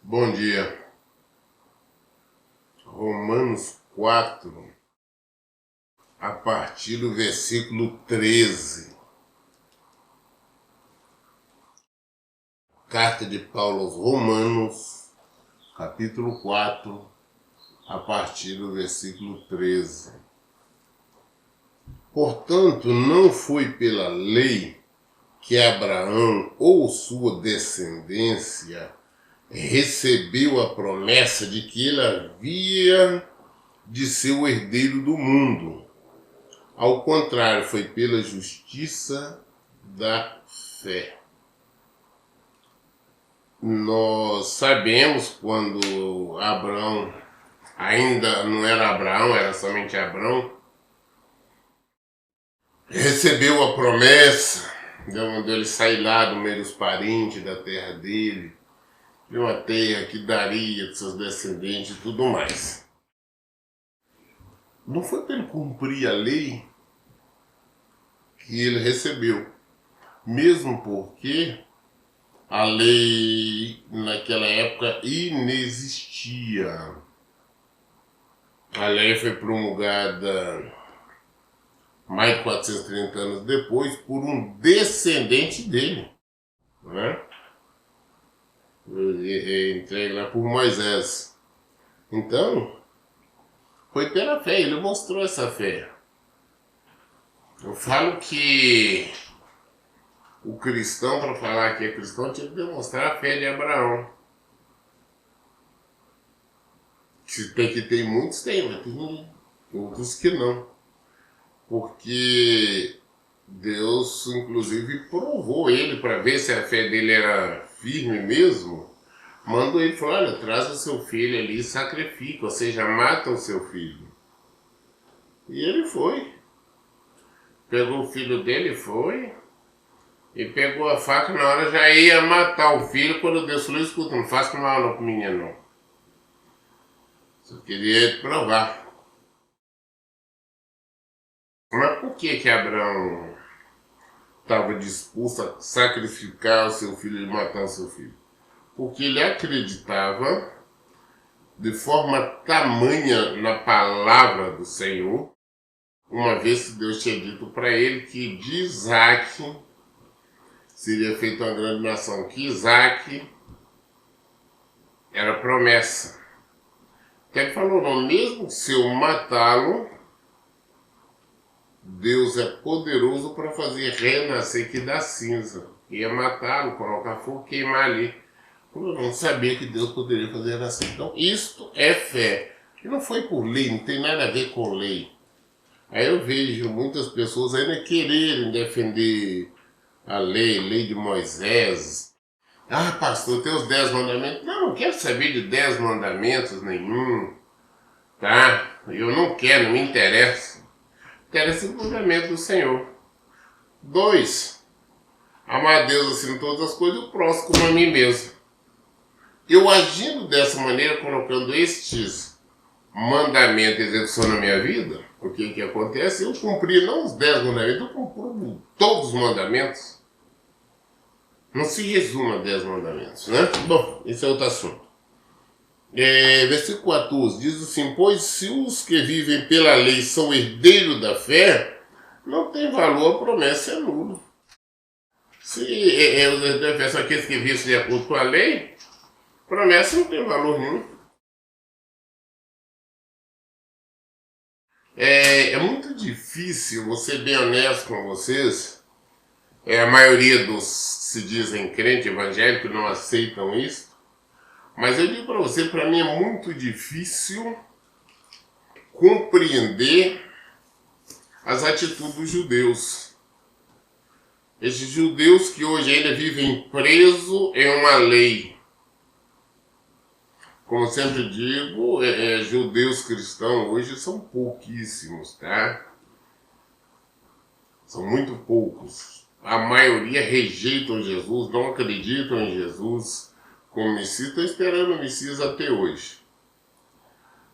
Bom dia. Romanos 4, a partir do versículo 13. Carta de Paulo aos Romanos, capítulo 4, a partir do versículo 13. Portanto, não foi pela lei que Abraão ou sua descendência recebeu a promessa de que ele havia de ser o herdeiro do mundo. Ao contrário, foi pela justiça da fé. Nós sabemos quando Abraão, ainda não era Abraão, era somente Abraão, recebeu a promessa, quando ele sair lá do meio dos parentes, da terra dele, de uma terra que daria de seus descendentes e tudo mais. Não foi para ele cumprir a lei que ele recebeu, mesmo porque a lei naquela época inexistia. A lei foi promulgada mais de 430 anos depois por um descendente dele, né? Entregue lá por Moisés. Então, foi pela fé, ele mostrou essa fé. Eu falo que o cristão, para falar que é cristão, tinha que demonstrar a fé de Abraão. Se tem que ter muitos, tem, mas tem outros que não. Porque Deus, inclusive, provou ele para ver se a fé dele era firme mesmo. Mandou ele falar, olha, traz o seu filho ali e sacrifica, ou seja, mata o seu filho. E ele foi. Pegou o filho dele, foi, e pegou a faca, na hora já ia matar o filho, quando Deus falou, escuta, não faça mal não com minha não. Só queria provar. Mas por que Abraão estava disposto a sacrificar o seu filho e matar o seu filho? Porque ele acreditava de forma tamanha na palavra do Senhor, uma vez que Deus tinha dito para ele que de Isaac seria feita uma grande nação, que Isaac era promessa. Então ele falou, não, mesmo se eu matá-lo, Deus é poderoso para fazer renascer que dá cinza. Ia matá-lo, colocar fogo, queimar ali. Eu não sabia que Deus poderia fazer renascer. Então isto é fé. E não foi por lei, não tem nada a ver com lei. Aí eu vejo muitas pessoas ainda quererem defender a lei de Moisés. Ah, pastor, tem os 10 mandamentos. Não quero saber de 10 mandamentos nenhum. Tá? Eu não quero, não me interessa. Interessa o mandamento do Senhor. 2. Amar a Deus acima de todas as coisas e o próximo como a mim mesmo. Eu agindo dessa maneira, colocando estes mandamentos em execução na minha vida, o que acontece? Eu cumpri não os 10 mandamentos, eu cumpri todos os mandamentos. Não se resume a 10 mandamentos, né? Bom, esse é outro assunto. Versículo 14 diz assim, pois se os que vivem pela lei são herdeiros da fé, não tem valor, a promessa é nula. Se os herdeiros da fé são aqueles que vivem de acordo com a lei, a promessa não tem valor nenhum. É muito difícil, vou ser bem honesto com vocês, a maioria dos se dizem crentes evangélicos não aceitam isso, mas eu digo para você, para mim é muito difícil compreender as atitudes dos judeus. Esses judeus que hoje ainda vivem presos em uma lei. Como sempre digo, judeus cristãos hoje são pouquíssimos, tá? São muito poucos. A maioria rejeitam Jesus, não acreditam em Jesus como Messias, estão esperando o Messias até hoje.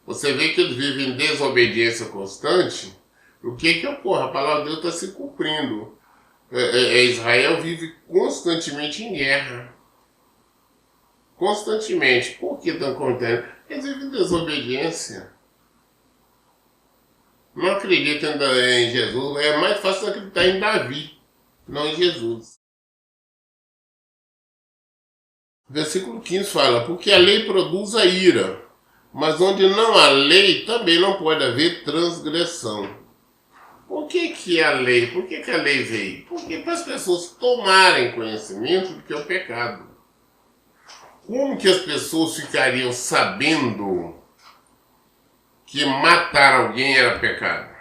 Você vê que eles vivem em desobediência constante. O que ocorre? A palavra de Deus está se cumprindo. Israel vive constantemente em guerra. constantemente. Por que estão cometendo? Eles vivem desobediência. Não acreditam em Jesus. É mais fácil acreditar em Davi, não em Jesus. Versículo 15 fala, porque a lei produz a ira, mas onde não há lei, também não pode haver transgressão. Por que é a lei? Por que a lei veio? Porque para as pessoas tomarem conhecimento do que é o pecado. Como que as pessoas ficariam sabendo que matar alguém era pecado?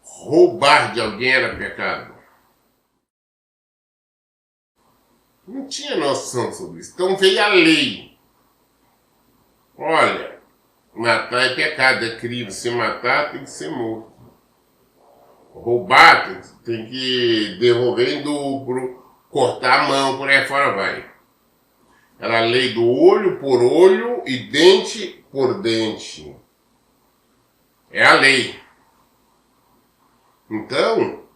Roubar de alguém era pecado? Não tinha noção sobre isso. Então veio a lei. Olha, matar é pecado, é crime. Se matar, tem que ser morto. Roubar, tem que devolver em dobro, cortar a mão, por aí fora vai. Era a lei do olho por olho e dente por dente. É a lei. Então,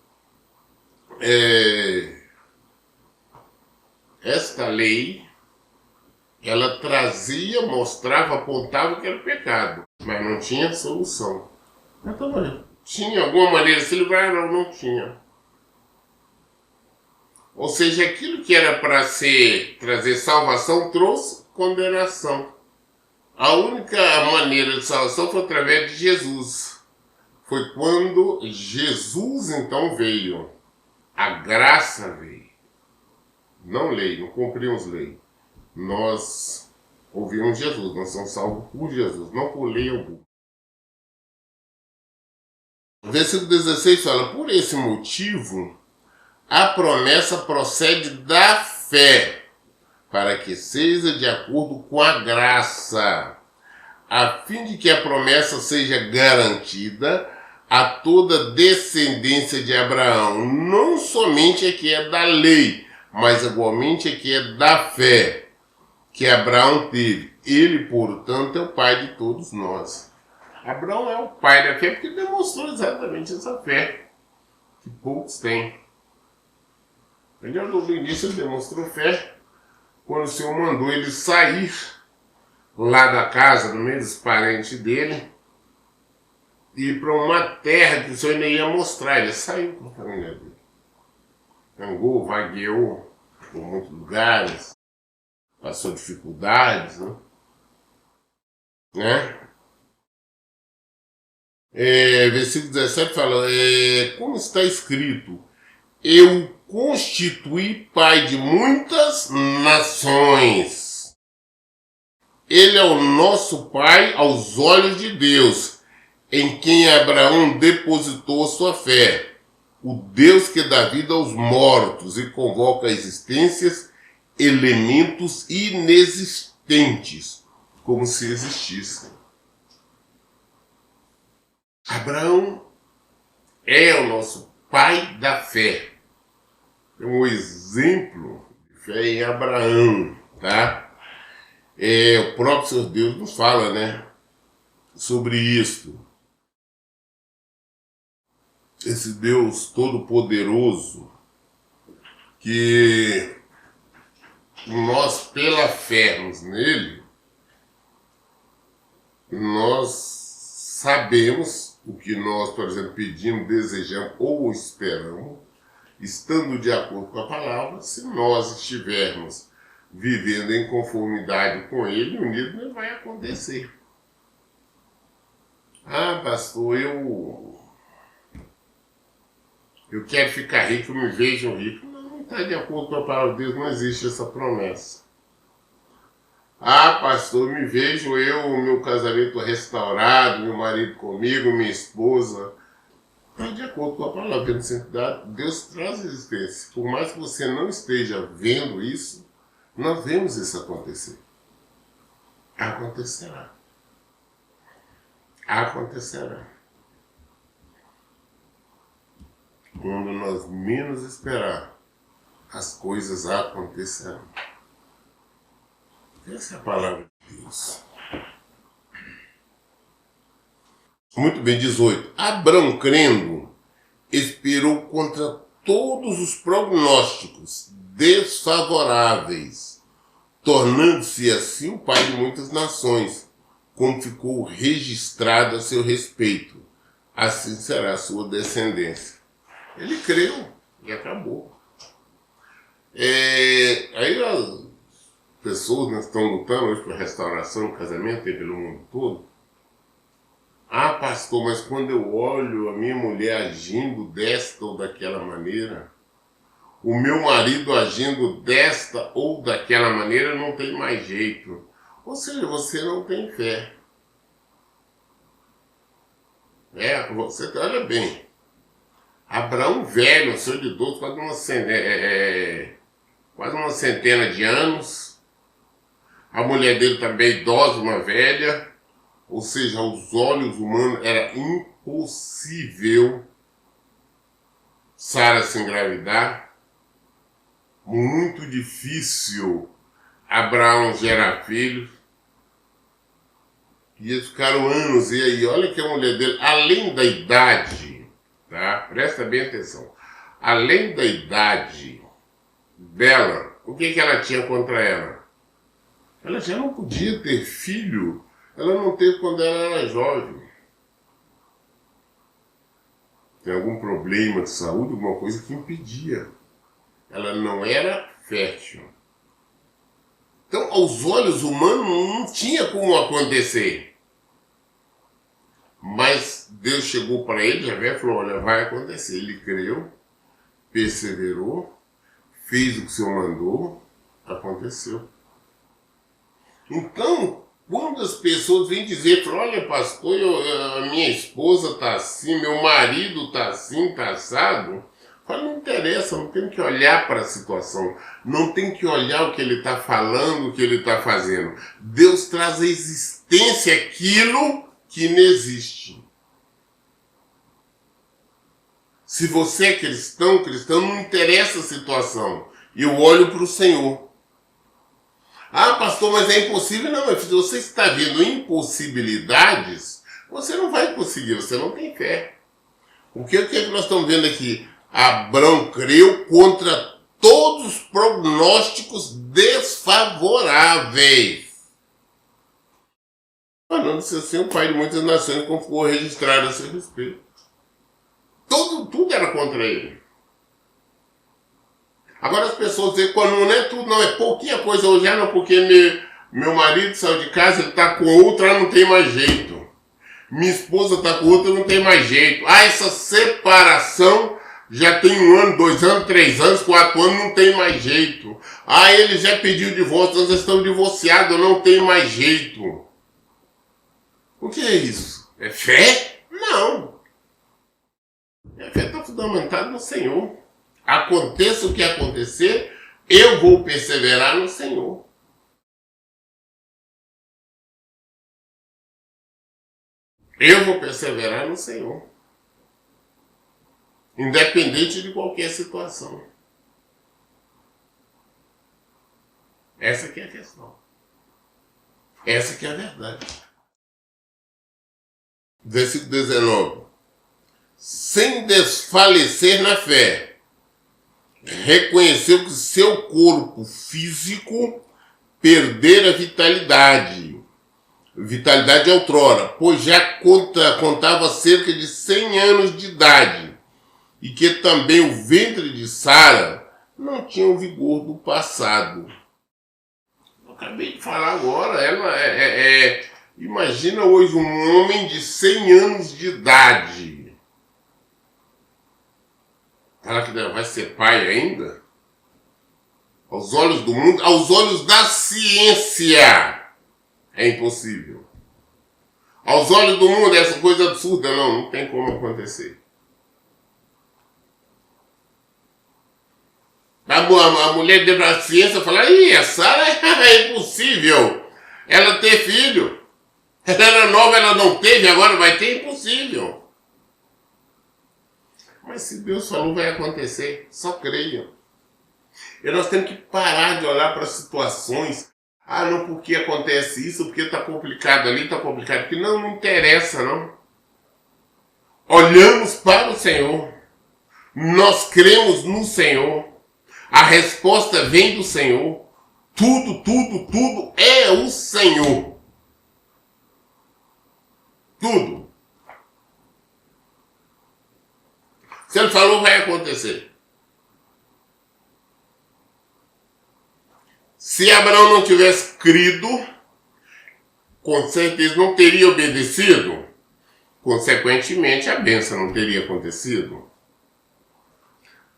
esta lei, ela trazia, mostrava, apontava que era pecado, mas não tinha solução. Então, tinha alguma maneira de se livrar? Não tinha. Ou seja, aquilo que era para trazer salvação trouxe condenação. A única maneira de salvação foi através de Jesus. Foi quando Jesus então veio. A graça veio. Não lei, não cumprimos lei. Nós ouvimos Jesus, nós somos salvos por Jesus, não por lei alguma. O versículo 16 fala, por esse motivo, a promessa procede da fé, para que seja de acordo com a graça, a fim de que a promessa seja garantida a toda descendência de Abraão, não somente a que é da lei, mas igualmente a que é da fé, que Abraão teve. Ele, portanto, é o pai de todos nós. Abraão é o pai da fé porque demonstrou exatamente essa fé que poucos têm. No início ele demonstrou fé quando o Senhor mandou ele sair lá da casa, no meio dos parentes dele, e ir para uma terra que o Senhor ainda ia mostrar. Ele saiu com a família dele. Andou, vagueou por muitos lugares, passou dificuldades, né? Versículo 17 fala, como está escrito, eu constituí pai de muitas nações. Ele é o nosso pai aos olhos de Deus, em quem Abraão depositou sua fé. O Deus que dá vida aos mortos e convoca a existências elementos inexistentes, como se existissem. Abraão é o nosso pai da fé. É um exemplo de fé em Abraão, tá? O próprio Senhor Deus nos fala, né, sobre isso. Esse Deus todo-poderoso que nós, pela fé nele, nós sabemos o que nós, por exemplo, pedimos, desejamos ou esperamos, estando de acordo com a palavra. Se nós estivermos vivendo em conformidade com ele, unido, não vai acontecer. Ah, pastor, eu quero ficar rico, me vejo rico. Não está de acordo com a palavra de Deus, não existe essa promessa. Ah, pastor, me vejo meu casamento restaurado, meu marido comigo, minha esposa. Está de acordo com a palavra de Deus. Deus traz existência. Por mais que você não esteja vendo isso, nós vemos isso acontecer. Acontecerá. Acontecerá. Quando nós menos esperar, as coisas acontecerão. Essa é a palavra de Deus. Muito bem, 18. Abraão, crendo, esperou contra todos os prognósticos desfavoráveis, tornando-se assim o pai de muitas nações, como ficou registrado a seu respeito. Assim será a sua descendência. Ele creu e acabou. Aí as pessoas, né, estão lutando hoje por restauração no casamento e pelo mundo todo. Ah, pastor, mas quando eu olho a minha mulher agindo desta ou daquela maneira, o meu marido agindo desta ou daquela maneira, não tem mais jeito. Ou seja, você não tem fé. Você olha bem. Abraão velho, senhor de idoso, quase uma centena de anos. A mulher dele também idosa, uma velha. Ou seja, aos olhos humanos era impossível Sara se engravidar. Muito difícil Abraão gerar filhos. E eles ficaram anos, e aí, olha que a mulher dele, além da idade, tá? Presta bem atenção. Além da idade dela, o que ela tinha contra ela? Ela já não podia ter filho, ela não teve quando ela era jovem. Tem algum problema de saúde, alguma coisa que impedia. Ela não era fértil. Então, aos olhos humanos, não tinha como acontecer. Mas Deus chegou para ele, Javé, falou, olha, vai acontecer. Ele creu, perseverou, fez o que o Senhor mandou, aconteceu. Então, quando as pessoas vêm dizer, olha, pastor, a minha esposa está assim, meu marido está assim, está assado, fala, não interessa, não tem que olhar para a situação, não tem que olhar o que ele está falando, o que ele está fazendo. Deus traz à existência aquilo que não existe. Se você é cristão, não interessa a situação. Eu olho para o Senhor. Ah, pastor, mas é impossível. Não, meu filho, você está vendo impossibilidades, você não vai conseguir, você não tem fé. O que é que nós estamos vendo aqui? Abraão creu contra todos os prognósticos desfavoráveis. Tornando-se assim o pai de muitas nações, como ficou registrado a seu respeito. Tudo era contra ele. Agora as pessoas dizem, quando não é tudo, não, é pouquinha coisa hoje, não, porque meu marido saiu de casa, ele está com outra, não tem mais jeito. Minha esposa está com outra, não tem mais jeito. Ah, essa separação já tem 1 ano, 2 anos, 3 anos, 4 anos, não tem mais jeito. Ah, ele já pediu divórcio, nós estamos divorciados, não tem mais jeito. O que é isso? É fé? Não. A fé está fundamentada no Senhor. Aconteça o que acontecer, eu vou perseverar no Senhor. Eu vou perseverar no Senhor. Independente de qualquer situação. Essa que é a questão. Essa que é a verdade. Versículo 19. Sem desfalecer na fé, reconheceu que seu corpo físico perdera vitalidade outrora, pois já contava cerca de 100 anos de idade, e que também o ventre de Sara não tinha o vigor do passado. Eu acabei de falar agora, imagina hoje um homem de 100 anos de idade. Será que vai ser pai ainda? Aos olhos do mundo, aos olhos da ciência, é impossível. Aos olhos do mundo, essa coisa absurda, não tem como acontecer. A mulher da ciência fala, a Sara é impossível ela ter filho. Ela era nova, ela não teve, agora vai ter, é impossível. Mas se Deus falou, vai acontecer. Só creiam. E nós temos que parar de olhar para situações. Ah, não, porque acontece isso, porque está complicado ali, está complicado aqui. Não interessa, não. Olhamos para o Senhor. Nós cremos no Senhor. A resposta vem do Senhor. tudo é o Senhor. Tudo. Se ele falou, vai acontecer. Se Abraão não tivesse crido, com certeza não teria obedecido. Consequentemente, a bênção não teria acontecido.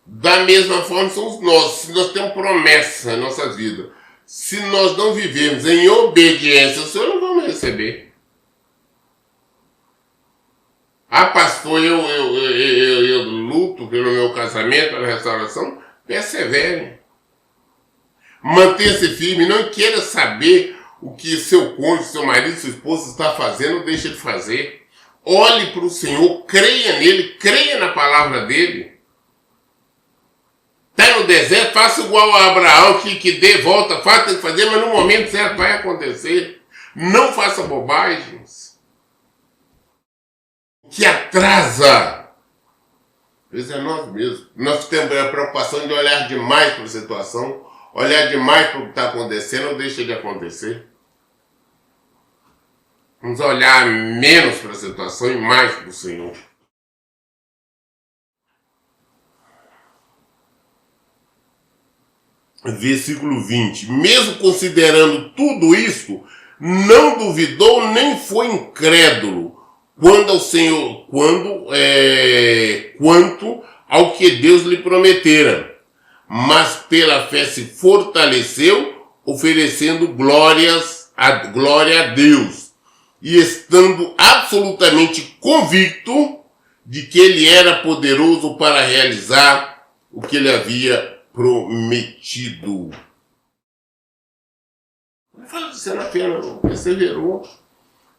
Da mesma forma, somos nós. Se nós temos promessa na nossa vida, se nós não vivemos em obediência, o Senhor não vamos receber. Ah, pastor, eu luto pelo meu casamento, pela restauração. Persevere. Mantenha-se firme. Não queira saber o que seu cônjuge, seu marido, sua esposa está fazendo ou deixa de fazer. Olhe para o Senhor, creia nele, creia na palavra dele. Está no deserto, faça igual a Abraão, que dê volta, faça, tem que fazer, mas no momento certo vai acontecer. Não faça bobagens. O que atrasa, às vezes é nós mesmos. Nós temos a preocupação de olhar demais para a situação, olhar demais para o que está acontecendo ou deixa de acontecer. Vamos olhar menos para a situação e mais para o Senhor. Versículo 20. Mesmo considerando tudo isso, não duvidou nem foi incrédulo quanto ao que Deus lhe prometera, mas pela fé se fortaleceu, oferecendo glória a Deus, e estando absolutamente convicto de que ele era poderoso para realizar o que ele havia prometido. Não fala de ser na fé, não. Perseverou.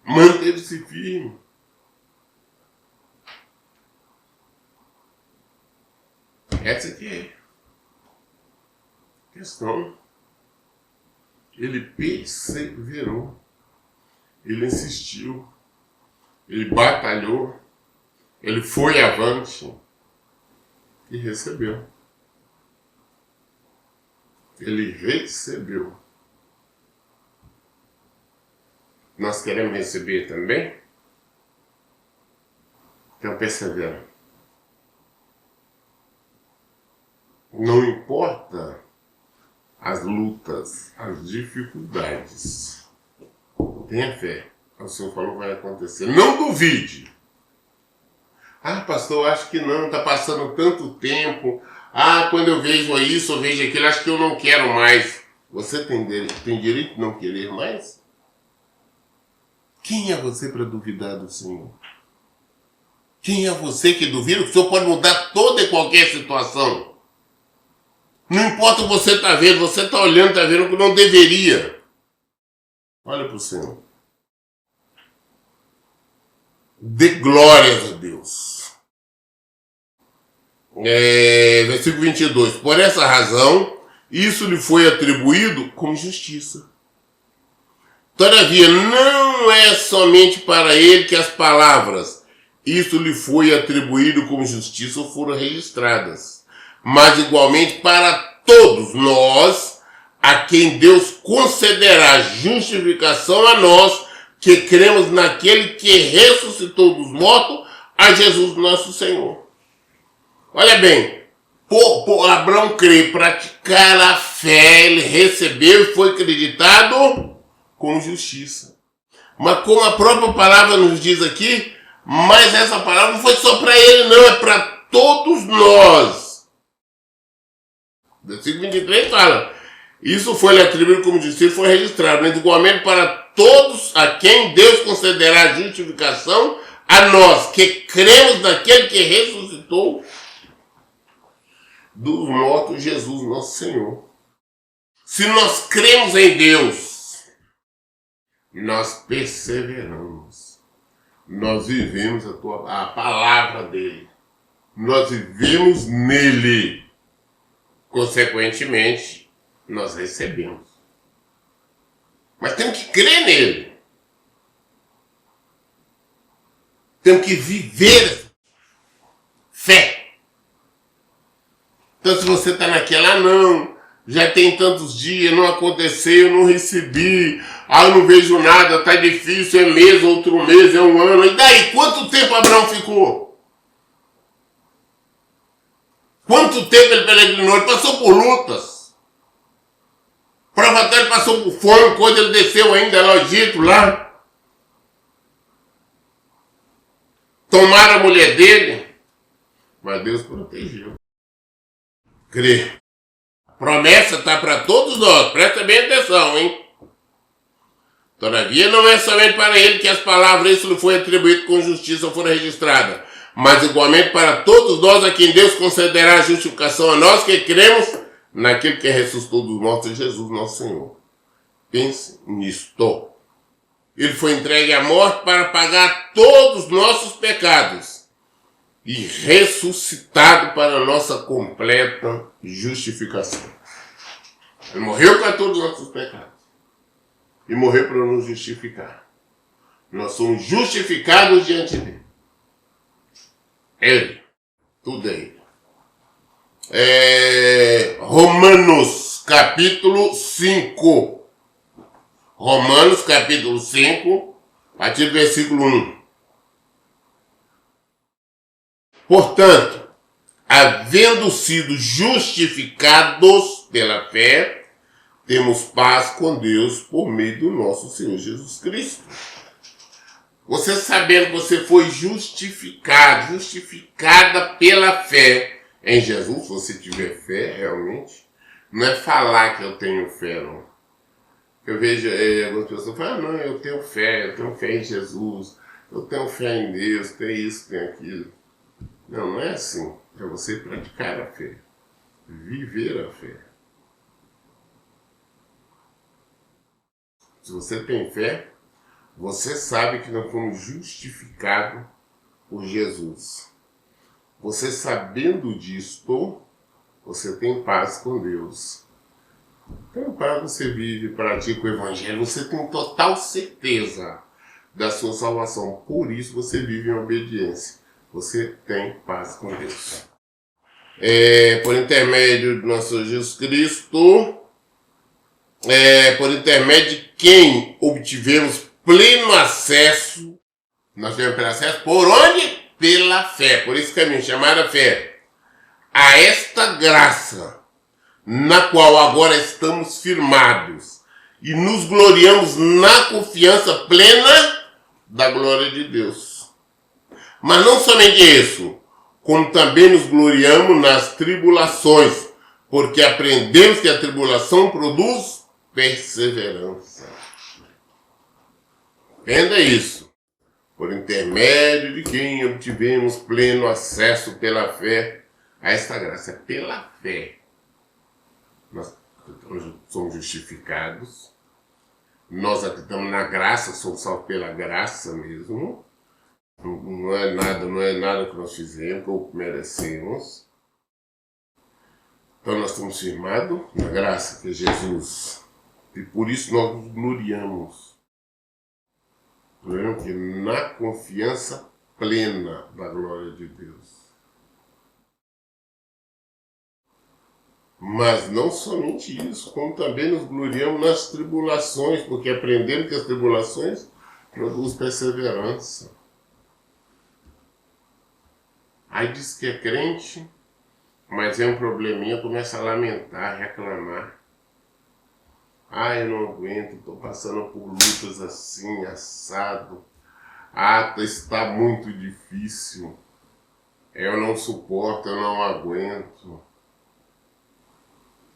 Manteve-se firme. Essa aqui é a questão. Ele perseverou. Ele insistiu. Ele batalhou. Ele foi avante. E recebeu. Ele recebeu. Nós queremos receber também? Então persevera. Não importa as lutas, as dificuldades. Tenha fé. O Senhor falou vai acontecer. Não duvide. Ah, pastor, acho que não. Está passando tanto tempo. Ah, quando eu vejo isso, eu vejo aquilo, acho que eu não quero mais. Você tem direito de não querer mais? Quem é você para duvidar do Senhor? Quem é você que duvida? O Senhor pode mudar toda e qualquer situação. Não importa o que você está vendo, você está olhando, está vendo o que não deveria. Olha para o Senhor. Dê glórias a Deus. Versículo 22. Por essa razão, isso lhe foi atribuído como justiça. Todavia, não é somente para ele que as palavras isso lhe foi atribuído como justiça foram registradas, mas igualmente para todos nós, a quem Deus concederá justificação a nós, que cremos naquele que ressuscitou dos mortos, a Jesus nosso Senhor. Olha bem, por Abraão crer, praticar a fé, ele recebeu e foi acreditado com justiça. Mas como a própria palavra nos diz aqui, mas essa palavra não foi só para ele, não, é para todos nós. Versículo 23 fala, isso foi lhe atribuído como justiça e foi registrado, mas igualmente para todos a quem Deus concederá a justificação, a nós que cremos naquele que ressuscitou dos mortos, Jesus nosso Senhor. Se nós cremos em Deus, nós perseveramos. Nós vivemos a palavra dele. Nós vivemos nele. Consequentemente, nós recebemos. Mas temos que crer nele. Temos que viver fé. Então, se você está naquela, não, Já tem tantos dias, não aconteceu, não recebi. Ah, eu não vejo nada, tá difícil, é mês, outro mês, é um ano. E daí, quanto tempo Abraão ficou? Quanto tempo ele peregrinou? Ele passou por lutas. Provavelmente ele passou por fome quando ele desceu ainda no Egito, lá. Tomaram a mulher dele. Mas Deus protegeu. Crê. Promessa está para todos nós. Presta bem atenção, hein? Todavia, não é somente para ele que as palavras isso lhe foi atribuído com justiça foram registradas, mas igualmente para todos nós a quem Deus concederá a justificação a nós que cremos naquele que ressuscitou dos mortos, Jesus nosso Senhor. Pense nisto. Ele foi entregue à morte para pagar todos os nossos pecados e ressuscitado para a nossa completa justificação. Ele morreu para todos os nossos pecados e morreu para nos justificar. Nós somos justificados diante dele. Ele. Tudo é ele. Romanos capítulo 5. Romanos capítulo 5, a partir do versículo 1. Portanto, havendo sido justificados pela fé, temos paz com Deus por meio do nosso Senhor Jesus Cristo. Você sabendo que você foi justificado, justificada pela fé em Jesus, se você tiver fé realmente, não é falar que eu tenho fé, não. Eu vejo algumas pessoas falam, não, eu tenho fé em Jesus, eu tenho fé em Deus, tem isso, tem aquilo. Não, não é assim. É você praticar a fé, viver a fé. Se você tem fé, você sabe que nós fomos justificados por Jesus. Você sabendo disto, você tem paz com Deus. Então, para você vive e pratica o Evangelho, você tem total certeza da sua salvação. Por isso você vive em obediência. Você tem paz com Deus. Por intermédio do nosso Senhor Jesus Cristo, por intermédio de quem obtivemos pleno acesso, nós tivemos pleno acesso, por onde? Pela fé. Por esse caminho, chamada fé. A esta graça, na qual agora estamos firmados e nos gloriamos na confiança plena da glória de Deus. Mas não somente isso, como também nos gloriamos nas tribulações, porque aprendemos que a tribulação produz perseverança. Entenda isso. Por intermédio de quem obtivemos pleno acesso pela fé a esta graça. É pela fé. Nós somos justificados. Nós acreditamos na graça, somos salvos pela graça mesmo. Não é nada que nós fizemos ou merecemos. Então nós estamos firmados na graça que é Jesus. E por isso nós nos gloriamos. Gloriamos na confiança plena da glória de Deus. Mas não somente isso, como também nos gloriamos nas tribulações, porque aprendemos que as tribulações produzem perseverança. Aí diz que é crente, mas é um probleminha, começa a lamentar, reclamar. Ah, eu não aguento, estou passando por lutas assim, assado. Ah, está muito difícil. Eu não suporto, eu não aguento.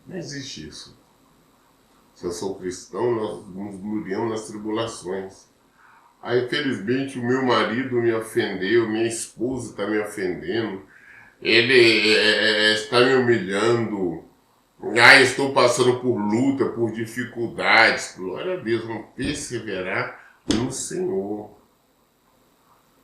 Não existe isso. Se eu sou cristão, nós nos gloriamos nas tribulações. Aí, infelizmente, o meu marido me ofendeu, minha esposa está me ofendendo, ele está me humilhando. Ah, estou passando por luta, por dificuldades. Glória a Deus, vamos perseverar no Senhor.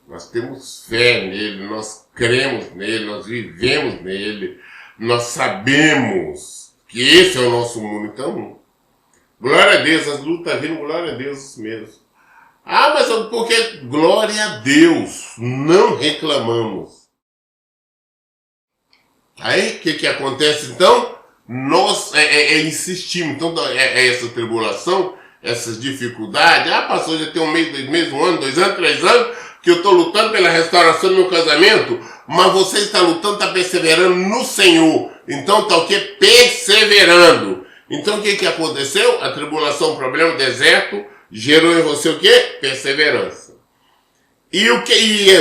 Nós temos fé nele, nós cremos nele, nós vivemos nele, nós sabemos que esse é o nosso mundo. Então, glória a Deus, as lutas vindo, glória a Deus mesmo. Ah, mas porque glória a Deus, não reclamamos. Aí, o que acontece então? nós insistimos. Então, essa tribulação, essas dificuldades. Ah, pastor, já tem um mês, 2 meses, 1 ano, 2 anos, 3 anos, que eu estou lutando pela restauração do meu casamento, mas você está lutando, está perseverando no Senhor. Então, está o quê? Perseverando. Então, o que aconteceu? A tribulação, o problema, o deserto, gerou em você o quê? Perseverança.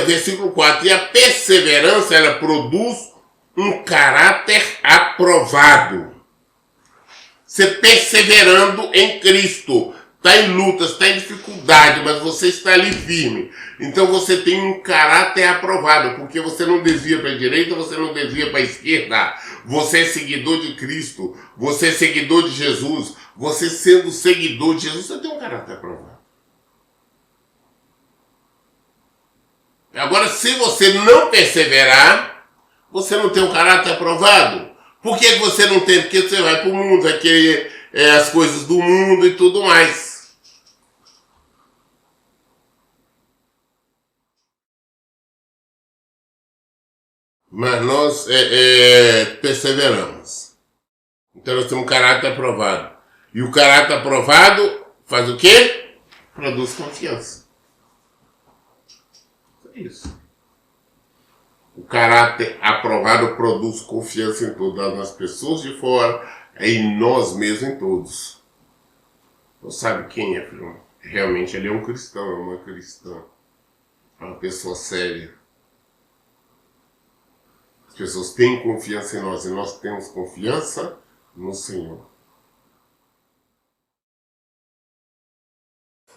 Versículo 4, e a perseverança, ela produz um caráter aprovado. Você perseverando em Cristo, está em lutas, está em dificuldade, mas você está ali firme. Então você tem um caráter aprovado, porque você não desvia para a direita, você não desvia para a esquerda. Você é seguidor de Cristo, você é seguidor de Jesus. Você sendo seguidor de Jesus, você tem um caráter aprovado. Agora, se você não perseverar, você não tem um caráter aprovado. Por que você não tem? Porque você vai para o mundo, vai querer as coisas do mundo e tudo mais. Mas nós perseveramos. Então nós temos um caráter aprovado. E o caráter aprovado faz o quê? Produz confiança. É isso. O caráter aprovado produz confiança em todas as pessoas de fora, em nós mesmos, em todos. Você sabe quem é, filho? Realmente ele é um cristão, é uma cristã. É uma pessoa séria. As pessoas têm confiança em nós e nós temos confiança no Senhor.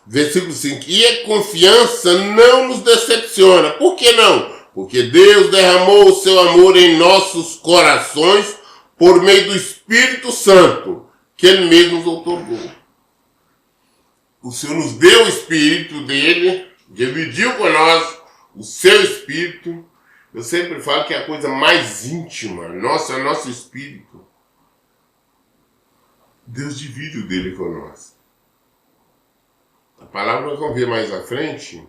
Versículo 5. E a confiança não nos decepciona. Por que não? Porque Deus derramou o seu amor em nossos corações por meio do Espírito Santo, que Ele mesmo nos outorgou. O Senhor nos deu o Espírito dele, dividiu com nós o seu Espírito. Eu sempre falo que é a coisa mais íntima, é nosso Espírito. Deus divide o dele com nós. A palavra nós vamos ver mais à frente,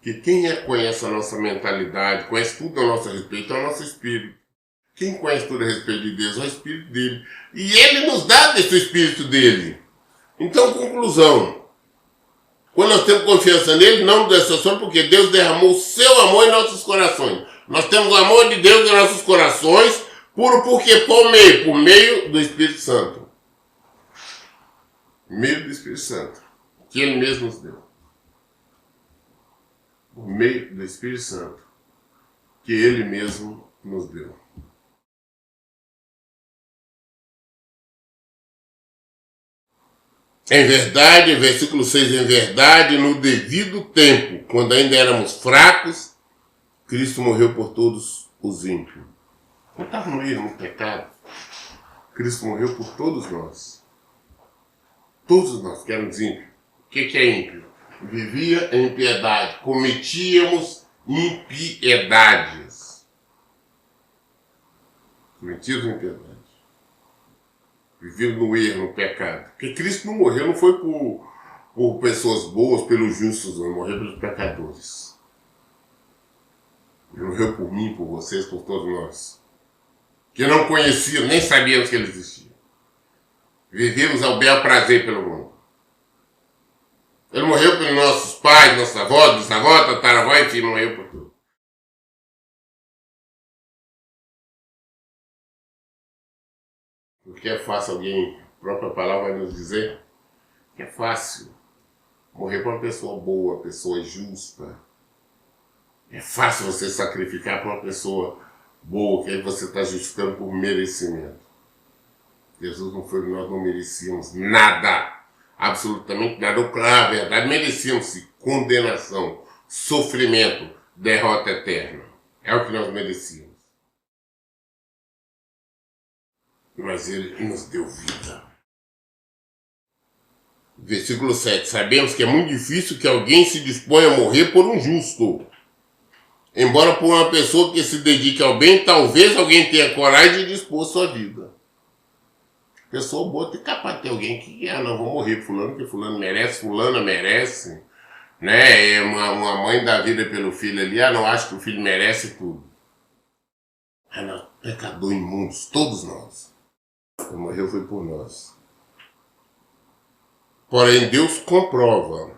que quem conhece a nossa mentalidade, conhece tudo a nosso respeito, é o nosso Espírito. Quem conhece tudo a respeito de Deus é o Espírito dele. E Ele nos dá desse Espírito dele. Então, conclusão. Quando nós temos confiança nele, não nos decepciona, porque Deus derramou o seu amor em nossos corações. Nós temos o amor de Deus em nossos corações, porque por meio do Espírito Santo. Por meio do Espírito Santo, que Ele mesmo nos deu. Por meio do Espírito Santo, que Ele mesmo nos deu. Em verdade, versículo 6, em verdade, no devido tempo, quando ainda éramos fracos, Cristo morreu por todos os ímpios. Não estava no erro, no pecado. Cristo morreu por todos nós. Todos nós que éramos ímpios. O que é ímpio? Vivia em impiedade. Cometíamos impiedades. Cometíamos impiedade. Viviam no erro, no pecado. Porque Cristo não morreu, não foi por pessoas boas, pelos justos, não. Morreu pelos pecadores. Ele morreu por mim, por vocês, por todos nós. Que não conheciam, nem sabíamos que ele existia. Vivíamos ao bel prazer pelo mundo. Ele morreu pelos nossos pais, nossos avós, bisavós, tataravó, enfim, morreu por tudo. Porque é fácil alguém, a própria palavra vai nos dizer, que é fácil morrer para uma pessoa boa, uma pessoa justa. É fácil você sacrificar para uma pessoa boa, que aí você está justificando por merecimento. Jesus não foi, nós não merecíamos nada, absolutamente nada. A verdade, merecíamos condenação, sofrimento, derrota eterna. É o que nós merecíamos. Mas Ele nos deu vida. Versículo 7. Sabemos que é muito difícil que alguém se disponha a morrer por um justo. Embora por uma pessoa que se dedique ao bem, talvez alguém tenha coragem de dispor sua vida. Pessoa boa tem capaz de ter alguém que, não, vou morrer fulano, porque fulano merece, fulana merece. Né? Uma mãe dá vida pelo filho ali, não, acho que o filho merece tudo. Era pecador imundos, todos nós. Ele morreu foi por nós. Porém, Deus comprova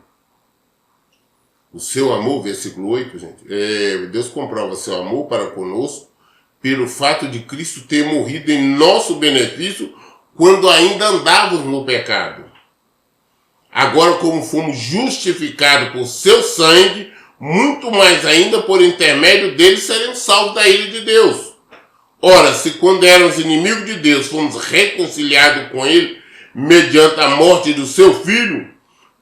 o seu amor, versículo 8, gente. Deus comprova seu amor para conosco pelo fato de Cristo ter morrido em nosso benefício quando ainda andávamos no pecado. Agora, como fomos justificados por seu sangue, muito mais ainda por intermédio dele seremos salvos da ira de Deus. Ora, se quando éramos inimigos de Deus, fomos reconciliados com ele mediante a morte do seu filho,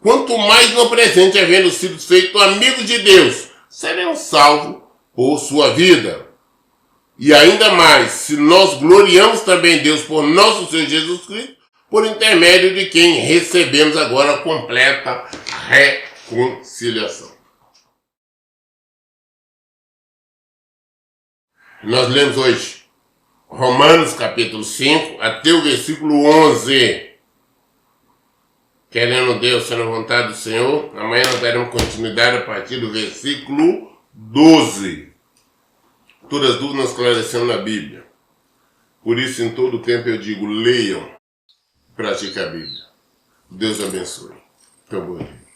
quanto mais no presente, havendo sido feitos amigos de Deus, seremos salvos por sua vida. E ainda mais, se nós gloriamos também Deus por nosso Senhor Jesus Cristo, por intermédio de quem recebemos agora a completa reconciliação. Nós lemos hoje Romanos capítulo 5 até o versículo 11. Querendo Deus, sendo a vontade do Senhor, amanhã nós daremos continuidade a partir do versículo 12. Todas as dúvidas nós esclarecemos na Bíblia. Por isso, em todo o tempo eu digo, leiam, pratiquem a Bíblia. Deus abençoe. Então, bom dia.